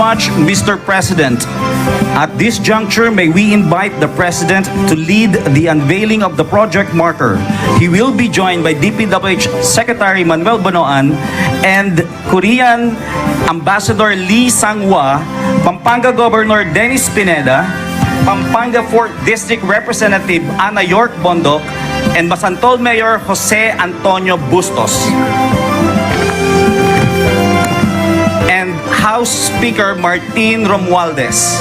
much, Mr. President. At this juncture, may we invite the President to lead the unveiling of the project marker. He will be joined by DPWH Secretary Manuel Bonoan and Korean Ambassador Lee Sang-hwa, Pampanga Governor Dennis Pineda, Pampanga 4th District Representative Ana York Bondok, and Masantol Mayor Jose Antonio Bustos. And House Speaker Martin Romualdez.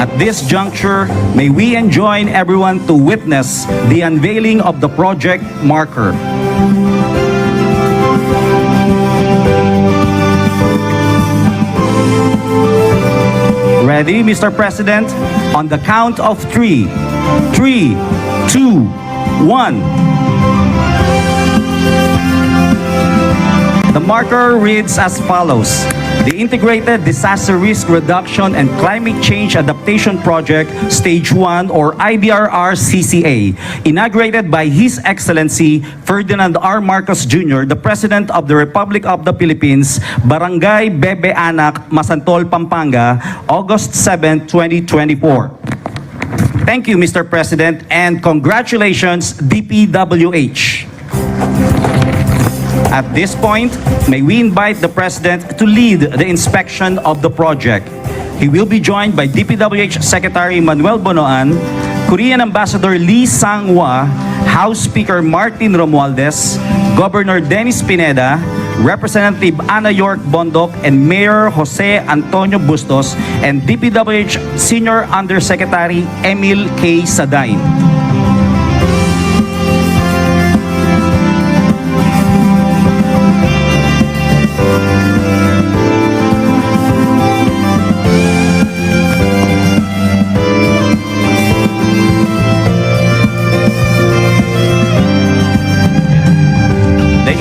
At this juncture, may we enjoin everyone to witness the unveiling of the project marker. Ready, Mr. President? On the count of 3. 3, 2, 1. The marker reads as follows. The Integrated Disaster Risk Reduction and Climate Change Adaptation Project, Stage 1 or IDRR-CCA, inaugurated by His Excellency Ferdinand R. Marcos Jr., the President of the Republic of the Philippines, Barangay Bebe Anak, Masantol, Pampanga, August 7, 2024. Thank you, Mr. President, and congratulations, DPWH. At this point, may we invite the President to lead the inspection of the project. He will be joined by DPWH Secretary Manuel Bonoan, Korean Ambassador Lee Sang-hwa, House Speaker Martin Romualdez, Governor Dennis Pineda, Representative Ana York Bondok, and Mayor Jose Antonio Bustos, and DPWH Senior Undersecretary Emil K. Sadain.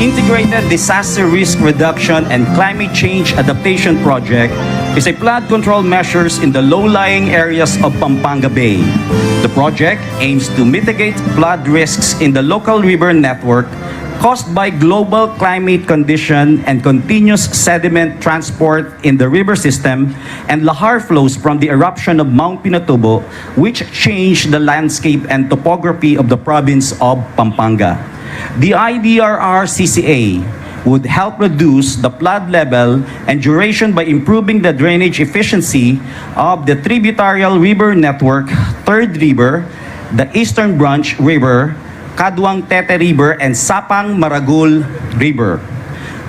Integrated Disaster Risk Reduction and Climate Change Adaptation Project is a flood control measures in the low-lying areas of Pampanga Bay. The project aims to mitigate flood risks in the local river network caused by global climate condition and continuous sediment transport in the river system and lahar flows from the eruption of Mount Pinatubo, which changed the landscape and topography of the province of Pampanga. The IDRR-CCA would help reduce the flood level and duration by improving the drainage efficiency of the tributary river network, Third River, the Eastern Branch River, Kaduang Tete River, and Sapang Maragul River.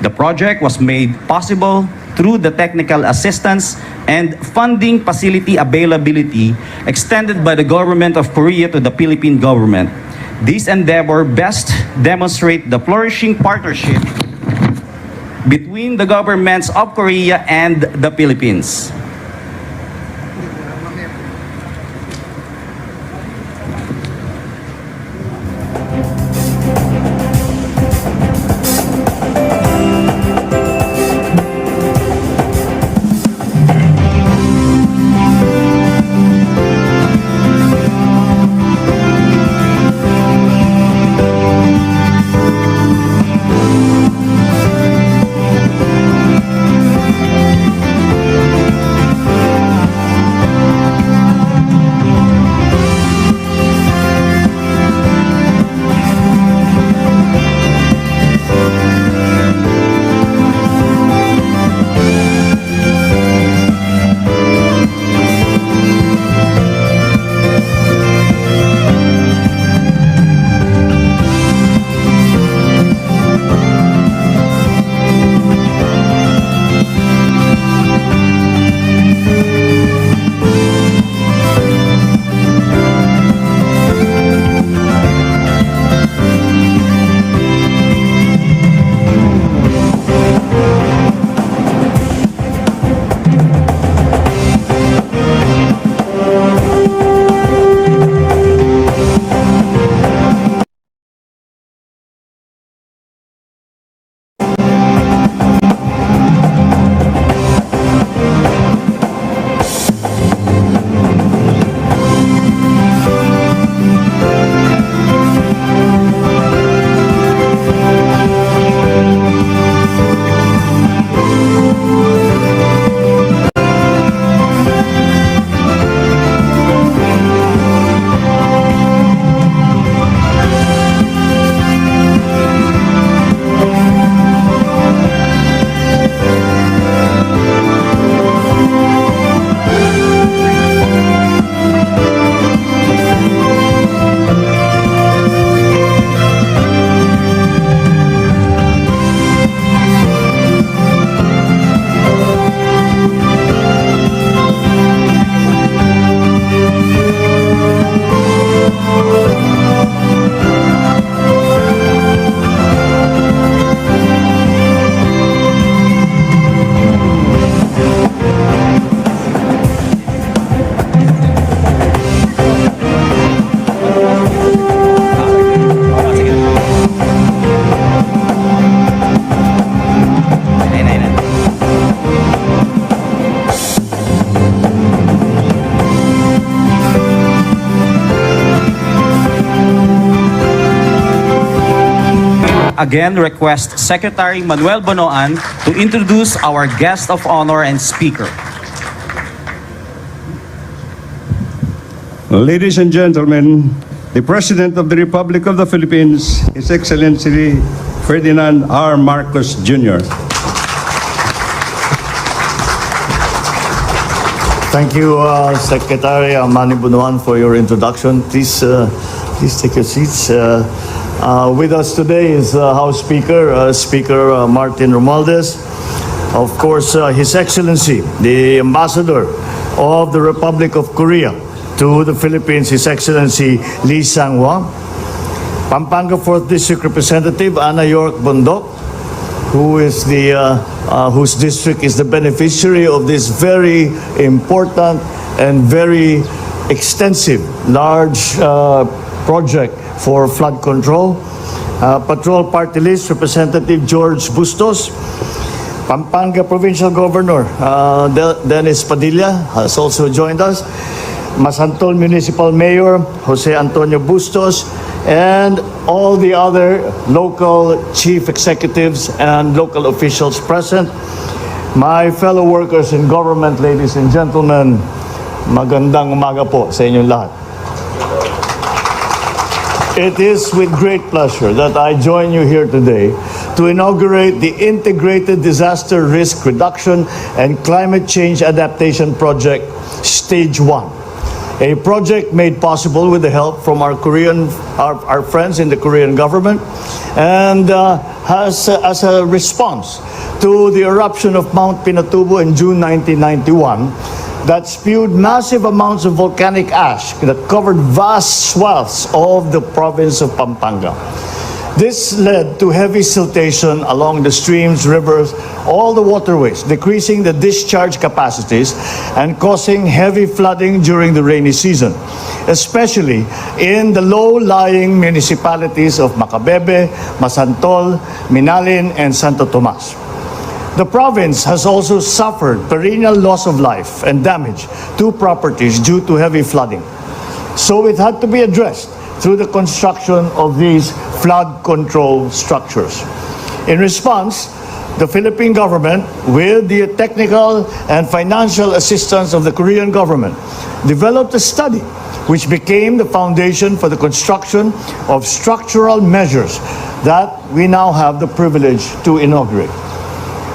The project was made possible through the technical assistance and funding facility availability extended by the Government of Korea to the Philippine government. This endeavor best demonstrates the flourishing partnership between the governments of Korea and the Philippines. again request Secretary Manuel Bonoan to introduce our guest of honor and speaker. Ladies and gentlemen, the President of the Republic of the Philippines, His Excellency Ferdinand R. Marcos Jr. Thank you, Secretary Manny Bunuan, for your introduction. Please take your seats. With us today is House Speaker, Speaker Martin Romualdez. Of course, His Excellency, the Ambassador of the Republic of Korea to the Philippines, His Excellency Lee Sang-hwa. Pampanga 4th District Representative Ana York Bondok, who is whose district is the beneficiary of this very important and very extensive, large project for flood control. Patrol Party List Representative George Bustos. Pampanga Provincial Governor Dennis Padilla has also joined us. Masantol Municipal Mayor Jose Antonio Bustos, and all the other local chief executives and local officials present. My fellow workers in government, ladies and gentlemen, magandang umaga po sa inyong lahat. It is with great pleasure that I join you here today to inaugurate the Integrated Disaster Risk Reduction and Climate Change Adaptation Project, Stage 1. A project made possible with the help from our friends in the Korean government, and as a response to the eruption of Mount Pinatubo in June 1991 that spewed massive amounts of volcanic ash that covered vast swaths of the province of Pampanga. This led to heavy siltation along the streams, rivers, all the waterways, decreasing the discharge capacities and causing heavy flooding during the rainy season, especially in the low-lying municipalities of Macabebe, Masantol, Minalin, and Santo Tomas. The province has also suffered perennial loss of life and damage to properties due to heavy flooding. So it had to be addressed through the construction of these flood control structures. In response, the Philippine government, with the technical and financial assistance of the Korean government, developed a study which became the foundation for the construction of structural measures that we now have the privilege to inaugurate.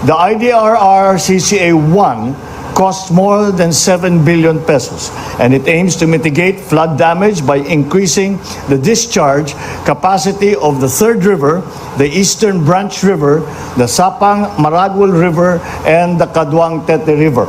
The IDRR CCA-1 costs more than 7 billion pesos, and it aims to mitigate flood damage by increasing the discharge capacity of the Third River, the Eastern Branch River, the Sapang Maragul River, and the Kaduang Tete River.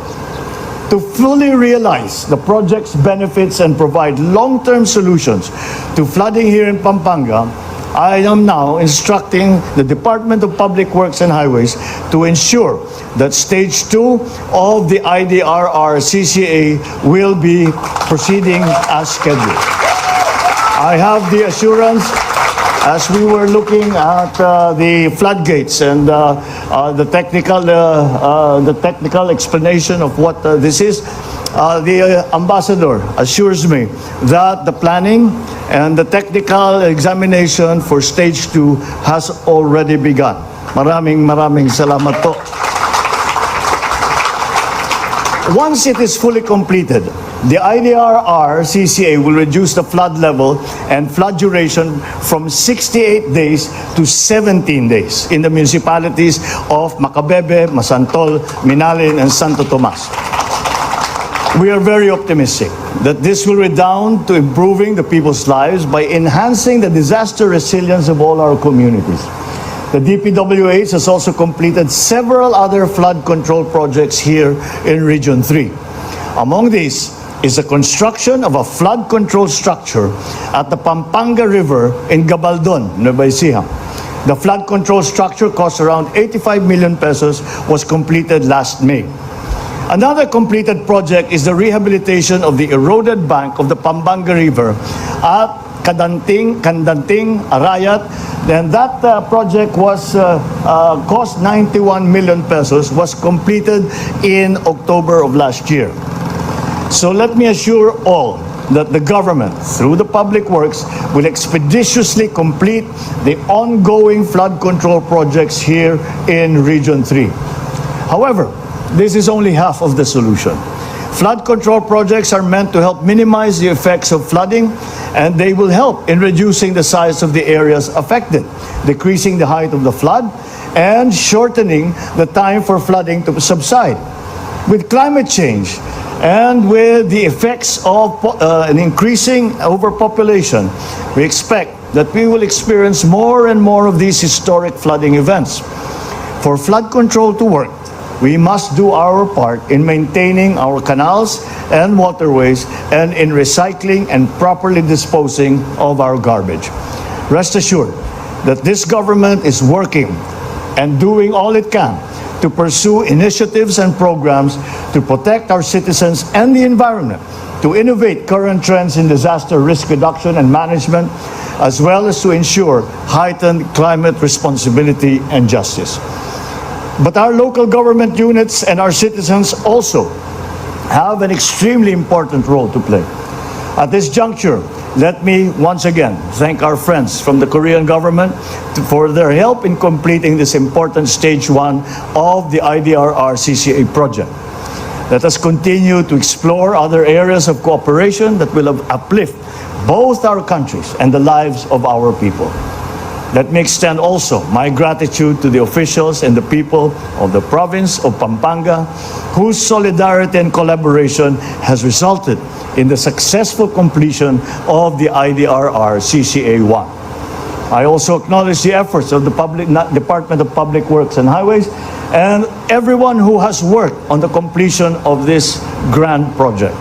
To fully realize the project's benefits and provide long-term solutions to flooding here in Pampanga, I am now instructing the Department of Public Works and Highways to ensure that Stage 2 of the IDRR CCA will be proceeding as scheduled. I have the assurance, as we were looking at the floodgates and the technical explanation of what this is, the ambassador assures me that the planning and the technical examination for Stage 2 has already begun. Maraming salamat po. Once it is fully completed, the IDRR CCA will reduce the flood level and flood duration from 68 days to 17 days in the municipalities of Macabebe, Masantol, Minalin, and Santo Tomas. We are very optimistic that this will redound to improving the people's lives by enhancing the disaster resilience of all our communities. The DPWH has also completed several other flood control projects here in Region 3. Among these is the construction of a flood control structure at the Pampanga River in Gabaldon, Nueva Ecija. The flood control structure cost around 85 million pesos, was completed last May. Another completed project is the rehabilitation of the eroded bank of the Pampanga River at Kandanting, Arayat. Then that project was cost 91 million pesos, was completed in October of last year. So let me assure all that the government, through the Public Works, will expeditiously complete the ongoing flood control projects here in Region 3. However, this is only half of the solution. Flood control projects are meant to help minimize the effects of flooding, and they will help in reducing the size of the areas affected, decreasing the height of the flood, and shortening the time for flooding to subside. With climate change and with the effects of an increasing overpopulation, we expect that we will experience more and more of these historic flooding events. For flood control to work, we must do our part in maintaining our canals and waterways and in recycling and properly disposing of our garbage. Rest assured that this government is working and doing all it can to pursue initiatives and programs to protect our citizens and the environment, to innovate current trends in disaster risk reduction and management, as well as to ensure heightened climate responsibility and justice. But our local government units and our citizens also have an extremely important role to play. At this juncture, let me once again thank our friends from the Korean government for their help in completing this important stage 1 of the IDRR-CCA project. Let us continue to explore other areas of cooperation that will uplift both our countries and the lives of our people. Let me extend also my gratitude to the officials and the people of the province of Pampanga, whose solidarity and collaboration has resulted in the successful completion of the IDRR-CCA-1. I also acknowledge the efforts of the Department of Public Works and Highways and everyone who has worked on the completion of this grand project.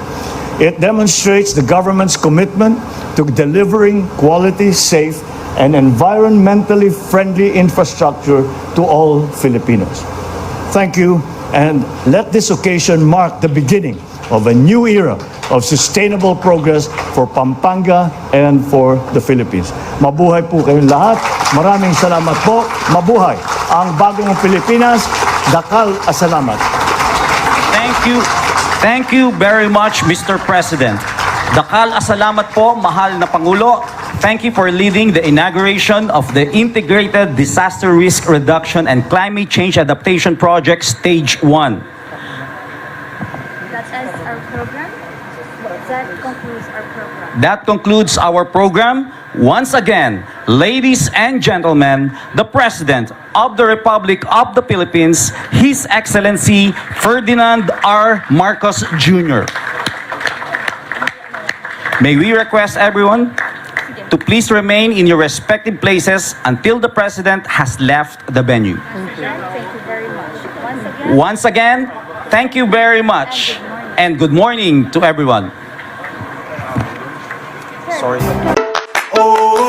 It demonstrates the government's commitment to delivering quality, safe, and environmentally friendly infrastructure to all Filipinos. Thank you, and let this occasion mark the beginning of a new era of sustainable progress for Pampanga and for the Philippines. Mabuhay po kayong lahat. Maraming salamat po. Mabuhay ang bagong Pilipinas. Dakal asalamat. Thank you. Thank you very much, Mr. President. Dakal asalamat po, mahal na Pangulo. Thank you for leading the inauguration of the Integrated Disaster Risk Reduction and Climate Change Adaptation Project Stage 1. That ends our program. That concludes our program. That concludes our program. Once again, ladies and gentlemen, the President of the Republic of the Philippines, His Excellency Ferdinand R. Marcos Jr. May we request everyone to please remain in your respective places until the President has left the venue. Thank you very much. Once again, thank you very much, and good morning to everyone. Sorry. Oh,